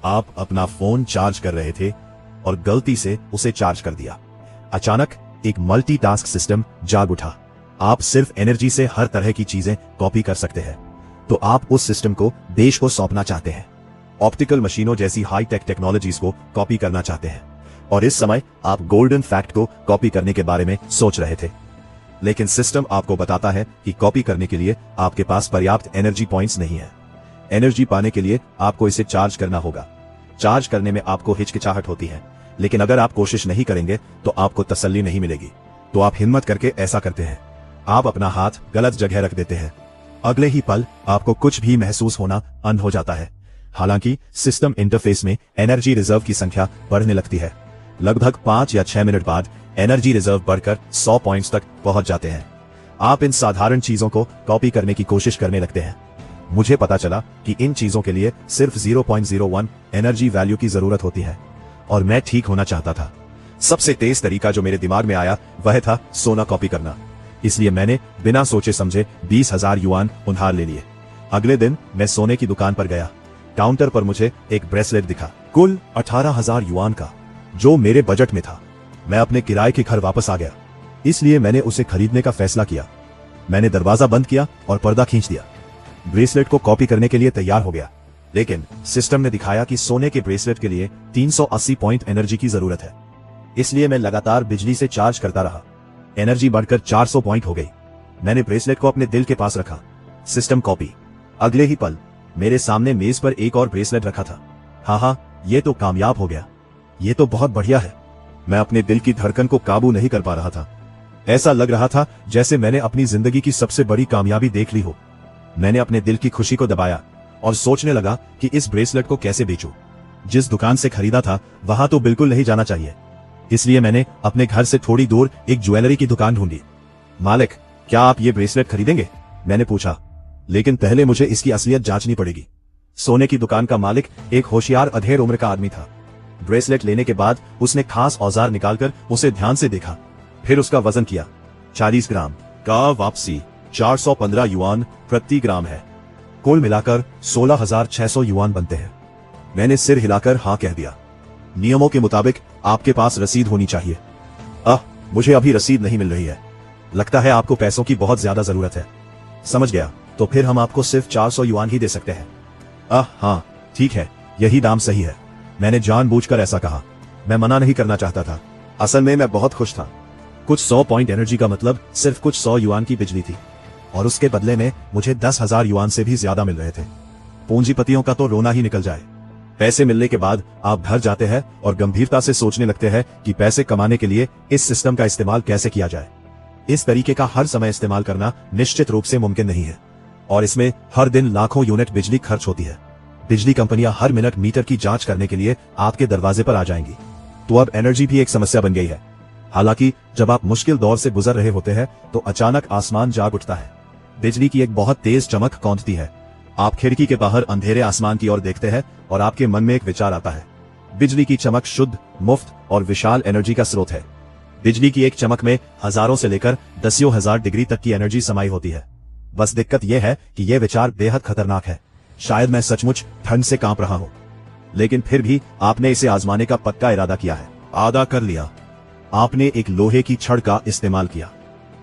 आप अपना phone charge कर रहे थे और गलती से उसे चार्ज कर दिया। अचानक एक मल्टीटास्क सिस्टम जाग उठा। आप सिर्फ एनर्जी से हर तरह की चीजें कॉपी कर सकते हैं, तो आप उस सिस्टम को देश को सौंपना चाहते हैं। ऑप्टिकल मशीनों जैसी हाई-टेक टेक्नोलॉजीज को कॉपी करना चाहते हैं, और इस समय आप गोल्डन फैक्ट को कॉपी करने के बारे में सोच रहे थे। लेकिन सिस्टम आपको बताता है कि कॉपी करने के लिए आपके पास पर्याप्त एनर्जी पॉइंट्स नहीं है। एनर्जी पाने के लिए आपको इसे चार्ज करना होगा। चार्ज करने में आपको हिचकिचाहट होती है, लेकिन अगर आप कोशिश नहीं करेंगे तो आपको तसल्ली नहीं मिलेगी। तो आप हिम्मत करके ऐसा करते हैं। आप अपना हाथ गलत जगह रख देते हैं। अगले ही पल आपको कुछ भी महसूस होना बंद हो जाता है। हालांकि सिस्टम इंटरफेस में एनर्जी रिजर्व की संख्या बढ़ने लगती है। लगभग 5 या 6 मिनट बाद एनर्जी रिजर्व बढ़कर 100 पॉइंट्स तक पहुंच जाते हैं। आप इन साधारण चीजों को कॉपी करने की कोशिश करने लगते हैं। मुझे पता चला कि इन चीजों के लिए सिर्फ 0.01 एनर्जी वैल्यू की जरूरत होती है, और मैं ठीक होना चाहता था। सबसे तेज तरीका जो मेरे दिमाग में आया वह था सोना कॉपी करना। इसलिए मैंने बिना सोचे समझे 20,000 युआन उधार ले लिए। अगले दिन मैं सोने की दुकान पर गया। काउंटर पर मुझे एक ब्रेसलेट दिखा, कुल 18,000 युआन का, जो मेरे बजट में था। मैं अपने किराए के घर वापस आ गया, इसलिए मैंने उसे खरीदने का फैसला किया। मैंने दरवाजा बंद किया और पर्दा खींच दिया। ब्रेसलेट को कॉपी करने के लिए तैयार हो गया, लेकिन सिस्टम ने दिखाया कि सोने के ब्रेसलेट के लिए 380 पॉइंट एनर्जी की जरूरत है। इसलिए मैं लगातार बिजली से चार्ज करता रहा। एनर्जी बढ़कर 400 पॉइंट हो गई। मैंने ब्रेसलेट को अपने दिल के पास रखा। System copy. अगले ही पल मेरे सामने मेज पर एक और ब्रेसलेट रखा था। हाँ, ये तो कामयाब हो गया। ये तो बहुत बढ़िया है। मैं अपने दिल की धड़कन को काबू नहीं कर पा रहा था। ऐसा लग रहा था जैसे मैंने अपनी जिंदगी की सबसे बड़ी कामयाबी देख ली हो। मैंने अपने दिल की खुशी को दबाया और सोचने लगा कि इस ब्रेसलेट को कैसे बेचूं। जिस दुकान से खरीदा था वहां तो बिल्कुल नहीं जाना चाहिए। इसलिए मैंने अपने घर से थोड़ी दूर एक ज्वेलरी की दुकान ढूंढी। मालिक, क्या आप ये ब्रेसलेट खरीदेंगे? मैंने पूछा। लेकिन पहले मुझे इसकी असलियत जांचनी पड़ेगी। सोने की दुकान का मालिक एक होशियार अधेड़ उम्र का आदमी था। ब्रेसलेट लेने के बाद उसने खास औजार निकालकर उसे ध्यान से देखा, फिर उसका वजन किया। 40 ग्राम का वापसी 415 युआन प्रति ग्राम है। कुल मिलाकर 16,600 युआन बनते हैं। मैंने सिर हिलाकर हाँ कह दिया। नियमों के मुताबिक आपके पास रसीद होनी चाहिए। मुझे अभी रसीद नहीं मिल रही है। लगता है आपको पैसों की बहुत ज्यादा जरूरत है। समझ गया, तो फिर हम आपको सिर्फ 400 युआन ही दे सकते हैं। हाँ, ठीक है, यही दाम सही है। मैंने जानबूझकर ऐसा कहा। मैं मना नहीं करना चाहता था। असल में मैं बहुत खुश था। कुछ 100 पॉइंट एनर्जी का मतलब सिर्फ कुछ 100 युआन की बिजली थी, और उसके बदले में मुझे 10,000 युआन से भी ज्यादा मिल रहे थे। पूंजीपतियों का तो रोना ही निकल जाए। पैसे मिलने के बाद आप घर जाते हैं और गंभीरता से सोचने लगते हैं कि पैसे कमाने के लिए इस सिस्टम का इस्तेमाल कैसे किया जाए। इस तरीके का हर समय इस्तेमाल करना निश्चित रूप से मुमकिन नहीं है, और इसमें हर दिन लाखों यूनिट बिजली खर्च होती है। बिजली कंपनियां हर मिनट मीटर की जांच करने के लिए आपके दरवाजे पर आ जाएंगी। तो अब एनर्जी भी एक समस्या बन गई है। हालांकि जब आप मुश्किल दौर से गुजर रहे होते हैं तो अचानक आसमान जाग उठता है। बिजली की एक बहुत तेज चमक कौंधती है। आप खिड़की के बाहर अंधेरे आसमान की ओर देखते हैं और आपके मन में एक विचार आता है। बिजली की चमक शुद्ध, मुफ्त और विशाल एनर्जी का स्रोत है। बिजली की एक चमक में हजारों से लेकर दसियों हजार डिग्री तक की एनर्जी समाई होती है। बस दिक्कत यह है कि यह विचार बेहद खतरनाक है। शायद मैं सचमुच ठंड से कांप रहा हूं, लेकिन फिर भी आपने इसे आजमाने का पक्का इरादा किया है। आदा कर लिया। आपने एक लोहे की छड़ का इस्तेमाल किया,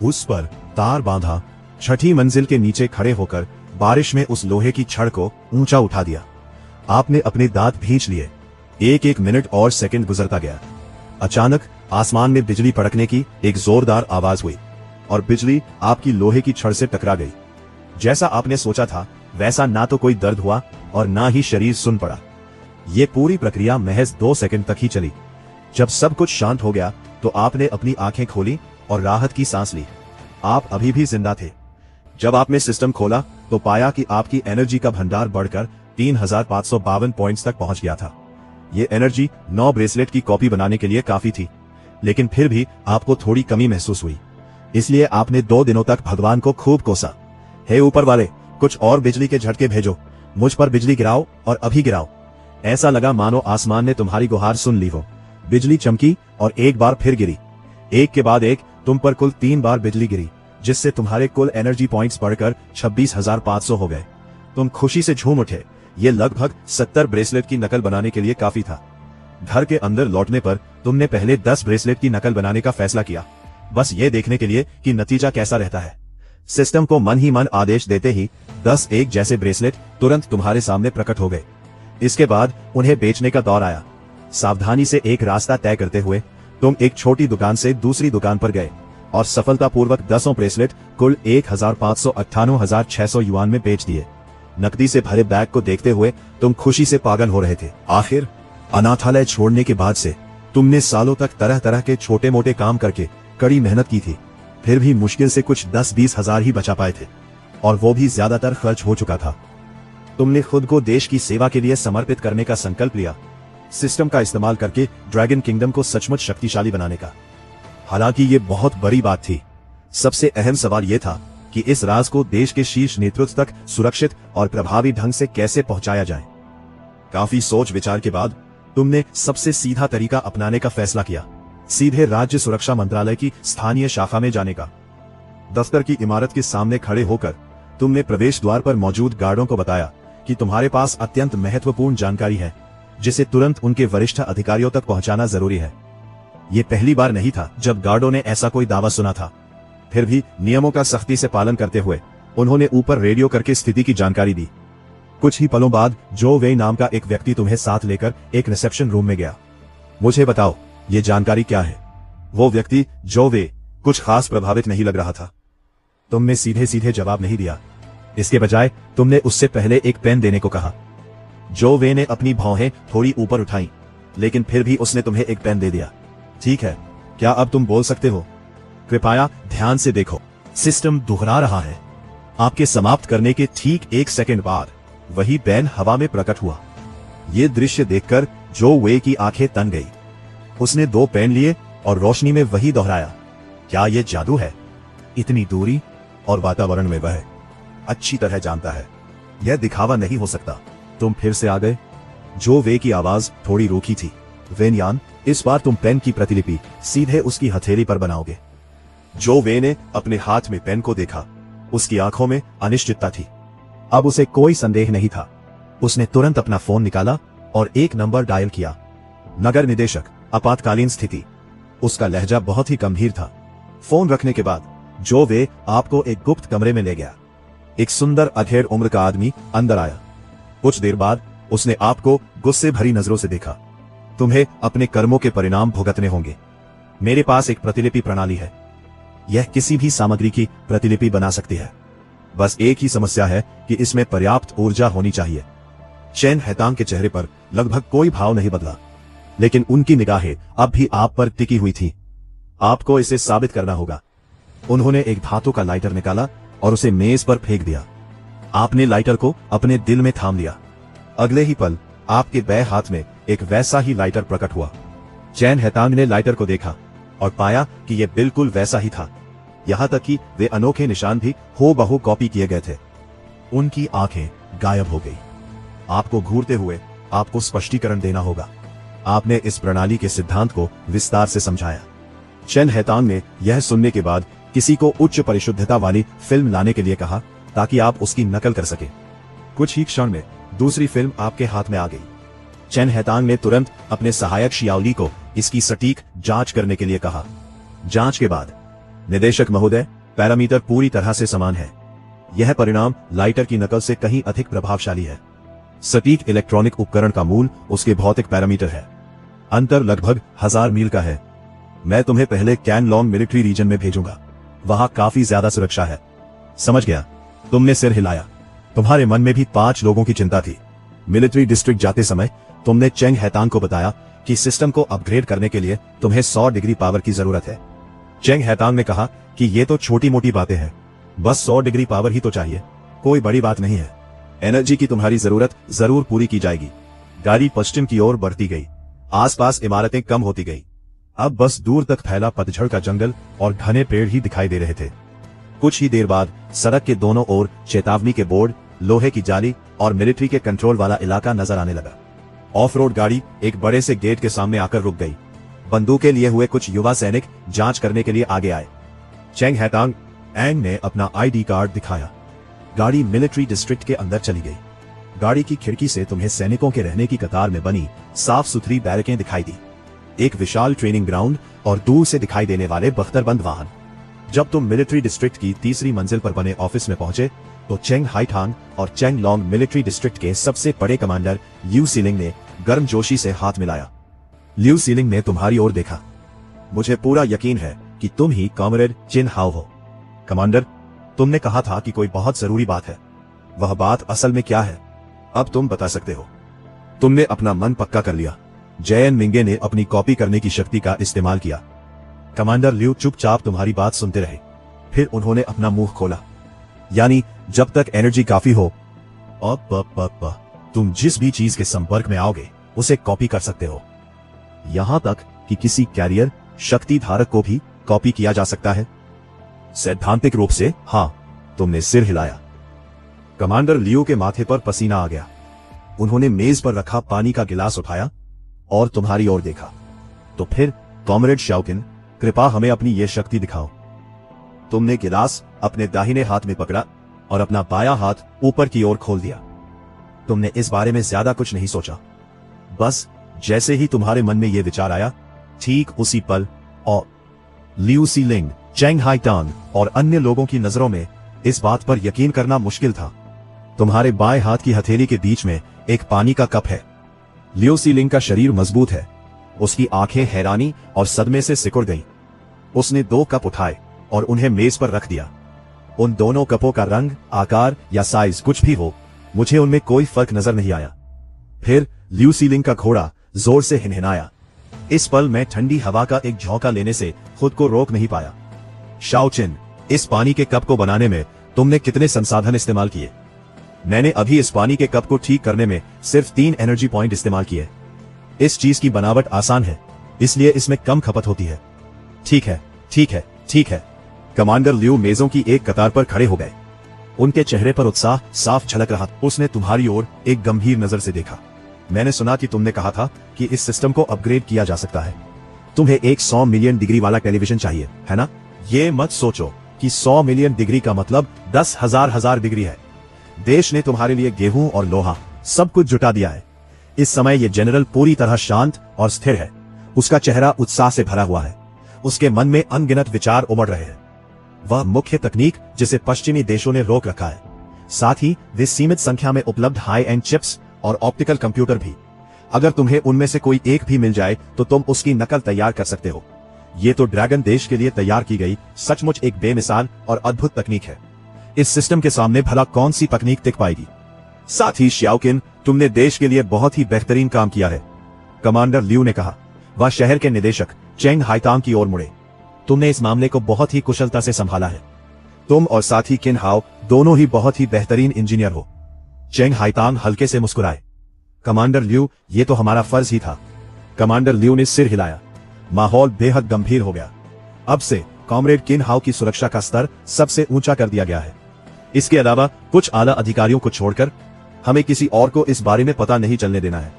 उस पर तार बांधा, छठी मंजिल के नीचे खड़े होकर बारिश में उस लोहे की छड़ को ऊंचा उठा दिया। आपने अपने दांत भींच लिए। एक मिनट और सेकंड गुजरता गया। अचानक आसमान में बिजली पड़कने की एक जोरदार आवाज हुई और बिजली आपकी लोहे की छड़ से टकरा गई। जैसा आपने सोचा था वैसा ना तो कोई दर्द हुआ और ना ही शरीर सुन पड़ा। ये पूरी प्रक्रिया महज 2 सेकंड तक ही चली। जब सब कुछ शांत हो गया तो आपने अपनी आंखें खोली और राहत की सांस ली। आप अभी भी जिंदा थे। जब आपने सिस्टम खोला तो पाया कि आपकी एनर्जी का भंडार बढ़कर 3,552 पॉइंट्स तक पहुंच गया था। ये एनर्जी 9 ब्रेसलेट की कॉपी बनाने के लिए काफी थी, लेकिन फिर भी आपको थोड़ी कमी महसूस हुई। इसलिए आपने 2 दिनों तक भगवान को खूब कोसा। हे ऊपर वाले, कुछ और बिजली के झटके भेजो, मुझ पर बिजली गिराओ और अभी गिराओ। ऐसा लगा मानो आसमान ने तुम्हारी गुहार सुन ली हो। बिजली चमकी और एक बार फिर गिरी। एक के बाद एक तुम पर कुल 3 बार बिजली गिरी, जिससे तुम्हारे कुल एनर्जी पॉइंट्स बढ़कर 26,500 हो गए। तुम खुशी से झूम उठे, ये लगभग 70 ब्रेसलेट की नकल बनाने के लिए काफी था। घर के अंदर लौटने पर तुमने पहले 10 ब्रेसलेट की नकल बनाने का फैसला किया, बस ये देखने के लिए कि नतीजा कैसा रहता है। सिस्टम को मन ही मन आदेश देते ही 10 एक जैसे ब्रेसलेट तुरंत तुम्हारे सामने प्रकट हो गए। इसके बाद उन्हें बेचने का दौर आया। सावधानी से एक रास्ता तय करते हुए तुम एक छोटी दुकान से दूसरी दुकान पर गए और सफलतापूर्वक 10 ब्रेसलेट कुल 1,598,600 युआन में बेच दिए। नकदी से भरे बैग को देखते हुए तुम खुशी से पागल हो रहे थे। आखिर अनाथालय छोड़ने के बाद से तुमने सालों तक तरह तरह के छोटे मोटे काम करके कड़ी मेहनत की थी, फिर भी मुश्किल से कुछ 10-20 हजार ही बचा पाए थे, और वो भी ज्यादातर खर्च हो चुका था। तुमने खुद को देश की सेवा के लिए समर्पित करने का संकल्प लिया, सिस्टम का इस्तेमाल करके ड्रैगन किंगडम को सचमुच शक्तिशाली बनाने का। हालांकि ये बहुत बड़ी बात थी। सबसे अहम सवाल यह था कि इस राज को देश के शीर्ष नेतृत्व तक सुरक्षित और प्रभावी ढंग से कैसे पहुंचाया जाए। काफी सोच विचार के बाद तुमने सबसे सीधा तरीका अपनाने का फैसला किया, सीधे राज्य सुरक्षा मंत्रालय की स्थानीय शाखा में जाने का। दफ्तर की इमारत के सामने खड़े होकर तुमने प्रवेश द्वार पर मौजूद गार्डों को बताया कि तुम्हारे पास अत्यंत महत्वपूर्ण जानकारी है, जिसे तुरंत उनके वरिष्ठ अधिकारियों तक पहुंचाना जरूरी है। ये पहली बार नहीं था जब गार्डों ने ऐसा कोई दावा सुना था। फिर भी नियमों का सख्ती से पालन करते हुए उन्होंने ऊपर रेडियो करके स्थिति की जानकारी दी। कुछ ही पलों बाद जो वेई नाम का एक व्यक्ति तुम्हें साथ लेकर एक रिसेप्शन रूम में गया। मुझे बताओ, ये जानकारी क्या है? वो व्यक्ति जो वे कुछ खास प्रभावित नहीं लग रहा था। तुमने सीधे सीधे जवाब नहीं दिया, इसके बजाय तुमने उससे पहले एक पेन देने को कहा। जो वे ने अपनी भौहें थोड़ी ऊपर उठाई, लेकिन फिर भी उसने तुम्हें एक पेन दे दिया। ठीक है, क्या अब तुम बोल सकते हो? कृपया ध्यान से देखो, सिस्टम दोहरा रहा है। आपके समाप्त करने के ठीक 1 सेकंड बाद वही पेन हवा में प्रकट हुआ। ये दृश्य देखकर जो वे की आंखें तन गई। उसने 2 पेन लिए और रोशनी में वही दोहराया। क्या यह जादू है? इतनी दूरी और वातावरण में वह अच्छी तरह जानता है। यह दिखावा नहीं हो सकता। तुम फिर से आ गए। जो वे की आवाज थोड़ी रूखी थी। वेनयान, इस बार तुम पेन की प्रतिलिपि सीधे उसकी हथेली पर बनाओगे। जो वे ने अपने हाथ में पेन को देखा, उसकी आंखों में अनिश्चितता थी। अब उसे कोई संदेह नहीं था। उसने तुरंत अपना फोन निकाला और एक नंबर डायल किया। नगर निदेशक, आपातकालीन स्थिति। उसका लहजा बहुत ही गंभीर था। फोन रखने के बाद जो वे आपको एक गुप्त कमरे में ले गया। एक सुंदर अधेड़ उम्र का आदमी अंदर आया। कुछ देर बाद उसने आपको गुस्से भरी नजरों से देखा। तुम्हें अपने कर्मों के परिणाम भुगतने होंगे। मेरे पास एक प्रतिलिपि प्रणाली है। यह किसी भी सामग्री की प्रतिलिपि बना सकती है। बस एक ही समस्या है कि इसमें पर्याप्त ऊर्जा होनी चाहिए। चेन हैतांग के चेहरे पर लगभग कोई भाव नहीं बदला, लेकिन उनकी निगाहें अब भी आप पर टिकी हुई थी। आपको इसे साबित करना होगा। उन्होंने एक धातु का लाइटर निकाला और उसे मेज पर फेंक दिया। आपने लाइटर को अपने दिल में थाम लिया। अगले ही पल आपके बाएं हाथ में एक वैसा ही लाइटर प्रकट हुआ। चैन हैतांग ने लाइटर को देखा और पाया कि यह बिल्कुल वैसा ही था। यहां तक कि वे अनोखे निशान भी हूबहू कॉपी किए गए थे। उनकी आंखें गायब हो गई। आपको घूरते हुए आपको स्पष्टीकरण देना होगा। आपने इस प्रणाली के सिद्धांत को विस्तार से समझाया। चैन हैतांग ने यह सुनने के बाद किसी को उच्च परिशुद्धता वाली फिल्म लाने के लिए कहा ताकि आप उसकी नकल कर सके। कुछ ही क्षण में दूसरी फिल्म आपके हाथ में आ गई। चैन हैतांग ने तुरंत अपने सहायक शियाओली को इसकी सटीक जांच करने के लिए कहा। जांच के बाद, निदेशक महोदय, पैरामीटर पूरी तरह से समान है। यह परिणाम लाइटर की नकल से कहीं अधिक प्रभावशाली है। सटीक इलेक्ट्रॉनिक उपकरण का मूल उसके भौतिक पैरामीटर है। अंतर लगभग 1000 मील का है। मैं तुम्हें पहले कैनलॉन्ग मिलिट्री रीजन में भेजूंगा। वहां काफी ज्यादा सुरक्षा है। समझ गया? तुमने सिर हिलाया। तुम्हारे मन में भी 5 लोगों की चिंता थी। मिलिट्री डिस्ट्रिक्ट जाते समय तुमने चेंग हैतांग को बताया कि सिस्टम को अपग्रेड करने के लिए तुम्हें 100 डिग्री पावर की जरूरत है। चेंग हैतांग ने कहा कि ये तो छोटी मोटी बातें हैं, बस 100 डिग्री पावर ही तो चाहिए, कोई बड़ी बात नहीं है। एनर्जी की तुम्हारी जरूरत जरूर पूरी की जाएगी। गाड़ी पश्चिम की ओर बढ़ती गई। आसपास इमारतें कम होती गई। अब बस दूर तक फैला पतझड़ का जंगल और घने पेड़ ही दिखाई दे रहे थे। कुछ ही देर बाद सड़क के दोनों ओर चेतावनी के बोर्ड, लोहे की जाली और मिलिट्री के कंट्रोल वाला इलाका नजर आने लगा। ऑफ रोड गाड़ी एक बड़े से गेट के सामने आकर रुक गई। बंदूकें लिए हुए कुछ युवा सैनिक जांच करने के लिए आगे आए। चेंग हैतांग एंग ने अपना आईडी कार्ड दिखाया। गाड़ी मिलिट्री डिस्ट्रिक्ट के अंदर चली गई। गाड़ी की खिड़की से तुम्हें सैनिकों के रहने की कतार में बनी साफ सुथरी बैरकें दिखाई दी, एक विशाल ट्रेनिंग ग्राउंड और दूर से दिखाई देने वाले बख्तरबंद वाहन। जब तुम मिलिट्री डिस्ट्रिक्ट की तीसरी मंजिल पर बने ऑफिस में पहुंचे तो चेंग हाईटांग और चेंग लॉन्ग मिलिट्री डिस्ट्रिक्ट के सबसे बड़े कमांडर लियू सीलिंग ने गर्मजोशी से हाथ मिलाया। लियू सीलिंग ने तुम्हारी ओर देखा। मुझे पूरा यकीन है कि तुम ही कॉमरेड चिन हाओ हो। कमांडर, तुमने कहा था कि कोई बहुत जरूरी बात है। वह बात असल में क्या है, अब तुम बता सकते हो। तुमने अपना मन पक्का कर लिया। जैन मिंगे ने अपनी कॉपी करने की शक्ति का इस्तेमाल किया। कमांडर लियू चुपचाप तुम्हारी बात सुनते रहे। फिर उन्होंने अपना मुंह खोला। यानी जब तक एनर्जी काफी हो, तुम जिस भी चीज के संपर्क में आओगे उसे कॉपी कर सकते हो। यहां तक कि किसी कैरियर शक्ति धारक को भी कॉपी किया जा सकता है। सैद्धांतिक रूप से हां। तुमने सिर हिलाया। कमांडर लियू के माथे पर पसीना आ गया। उन्होंने मेज पर रखा पानी का गिलास उठाया और तुम्हारी ओर देखा। तो फिर कॉमरेड शाओकिन, कृपा हमें अपनी यह शक्ति दिखाओ। तुमने गिलास अपने दाहिने हाथ में पकड़ा और अपना बायां हाथ ऊपर की ओर खोल दिया। तुमने इस बारे में ज्यादा कुछ नहीं सोचा। बस जैसे ही तुम्हारे मन में यह विचार आया, ठीक उसी पल और लियू सीलिंग, चेंग हाईटांग और अन्य लोगों की नजरों में इस बात पर यकीन करना मुश्किल था। तुम्हारे बाएं हाथ की हथेली के बीच में एक पानी का कप है। लियू सीलिंग का शरीर मजबूत है। उसकी आंखें हैरानी और सदमे से सिकुड़ गईं। उसने 2 कप उठाए और उन्हें मेज पर रख दिया। उन दोनों कपों का रंग, आकार या साइज कुछ भी हो, मुझे उनमें कोई फर्क नजर नहीं आया। फिर लियू सीलिंग का घोड़ा जोर से हिनहिनाया। इस पल मैं ठंडी हवा का एक झोंका लेने से खुद को रोक नहीं पाया। शाओचिन, इस पानी के कप को बनाने में तुमने कितने संसाधन इस्तेमाल किए? मैंने अभी इस पानी के कप को ठीक करने में सिर्फ 3 एनर्जी पॉइंट इस्तेमाल किए। इस चीज की बनावट आसान है, इसलिए इसमें कम खपत होती है। ठीक है, ठीक है, ठीक है। कमांडर लियू मेजों की एक कतार पर खड़े हो गए। उनके चेहरे पर उत्साह साफ झलक रहा। उसने तुम्हारी ओर एक गंभीर नजर से देखा। मैंने सुना कि तुमने कहा था कि इस सिस्टम को अपग्रेड किया जा सकता है। तुम्हें एक 100 मिलियन डिग्री वाला टेलीविजन चाहिए, है ना? ये मत सोचो कि 100 मिलियन डिग्री का मतलब 10,000 डिग्री है। देश ने तुम्हारे लिए गेहूं और लोहा सब कुछ जुटा दिया है। इस समय ये जनरल पूरी तरह शांत और स्थिर है। उसका चेहरा उत्साह से भरा हुआ है। उसके मन में अनगिनत विचार उमड़ रहे हैं। वह मुख्य तकनीक जिसे पश्चिमी देशों ने रोक रखा है, साथ ही वे सीमित संख्या में उपलब्ध हाई एंड चिप्स और ऑप्टिकल कंप्यूटर भी। अगर तुम्हें उनमें से कोई एक भी मिल जाए तो तुम उसकी नकल तैयार कर सकते हो। ये तो ड्रैगन देश के लिए तैयार की गई सचमुच एक बेमिसाल और अद्भुत तकनीक है। इस सिस्टम के सामने भला कौन सी तकनीक टिक पाएगी? साथ ही शाओकिन, तुमने देश के लिए बहुत ही बेहतरीन काम किया है, कमांडर लियू ने कहा। वह शहर के निदेशक चेंग हाईटांग की ओर मुड़े। तुमने इस मामले को बहुत ही कुशलता से संभाला है। तुम और साथी किन हाओ दोनों ही बहुत ही बेहतरीन इंजीनियर हो। चेंग हाईटांग हल्के से मुस्कुराए। कमांडर लियू, ये तो हमारा फर्ज ही था। कमांडर लियू ने सिर हिलाया। माहौल बेहद गंभीर हो गया। अब से कॉमरेड किन हाओ की सुरक्षा का स्तर सबसे ऊंचा कर दिया गया है। इसके अलावा कुछ आला अधिकारियों को छोड़कर हमें किसी और को इस बारे में पता नहीं चलने देना है।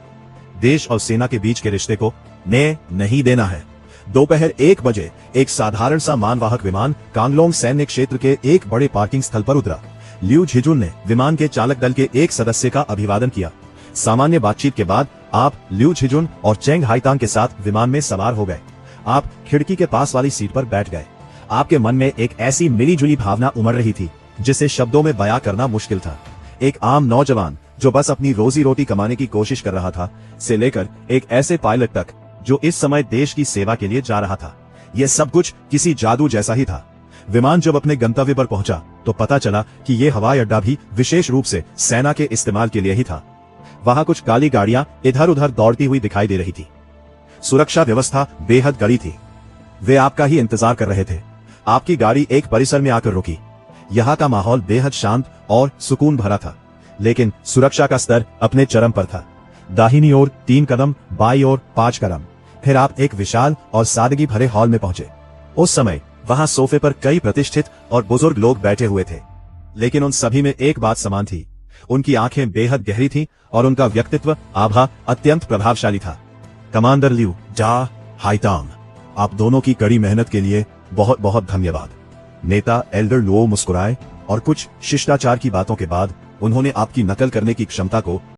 देश और सेना के बीच के रिश्ते को न्याय नहीं देना है। दोपहर 1 बजे एक साधारण सा मानवाहक विमान कांगलोंग सैन्य क्षेत्र के एक बड़े पार्किंग स्थल पर उतरा। लियू झिजुन ने विमान के चालक दल के एक सदस्य का अभिवादन किया। सामान्य बातचीत के बाद आप लियू झिजुन और चेंग हाईटांग के साथ विमान में सवार हो गए। आप खिड़की के पास वाली सीट पर बैठ गए। आपके मन में एक ऐसी मिलीजुली भावना उमड़ रही थी जिसे शब्दों में बयां करना मुश्किल था। एक आम नौजवान जो बस अपनी रोजी रोटी कमाने की कोशिश कर रहा था, से लेकर एक ऐसे पायलट तक जो इस समय देश की सेवा के लिए जा रहा था। यह सब कुछ किसी जादू जैसा ही था। विमान जब अपने गंतव्य पर पहुंचा तो पता चला कि यह हवाई अड्डा भी विशेष रूप से सेना के इस्तेमाल के लिए ही था। वहां कुछ काली गाड़ियां इधर उधर दौड़ती हुई दिखाई दे रही थी। सुरक्षा व्यवस्था बेहद कड़ी थी। वे आपका ही इंतजार कर रहे थे। आपकी गाड़ी एक परिसर में आकर रुकी। यहाँ का माहौल बेहद शांत और सुकून भरा था, लेकिन सुरक्षा का स्तर अपने चरम पर था। दाहिनी ओर 3 कदम, बाईं ओर 5 कदम। फिर आप एक विशाल और सादगी भरे हॉल में पहुंचे। उस समय वहां सोफे पर कई प्रतिष्ठित और बुजुर्ग लोग बैठे हुए थे, लेकिन उन सभी में एक बात समान थी। उनकी आंखें बेहद गहरी थीं और उनका व्यक्तित्व आभा अत्यंत प्रभावशाली था। कमांडर लियू, जा हाईटांग, आप दोनों की कड़ी मेहनत के लिए बहुत बहुत धन्यवाद। नेता एल्डर लुओ मुस्कुराए और कुछ शिष्टाचार की बातों के बाद उन्होंने आपकी नकल करने की क्षमता को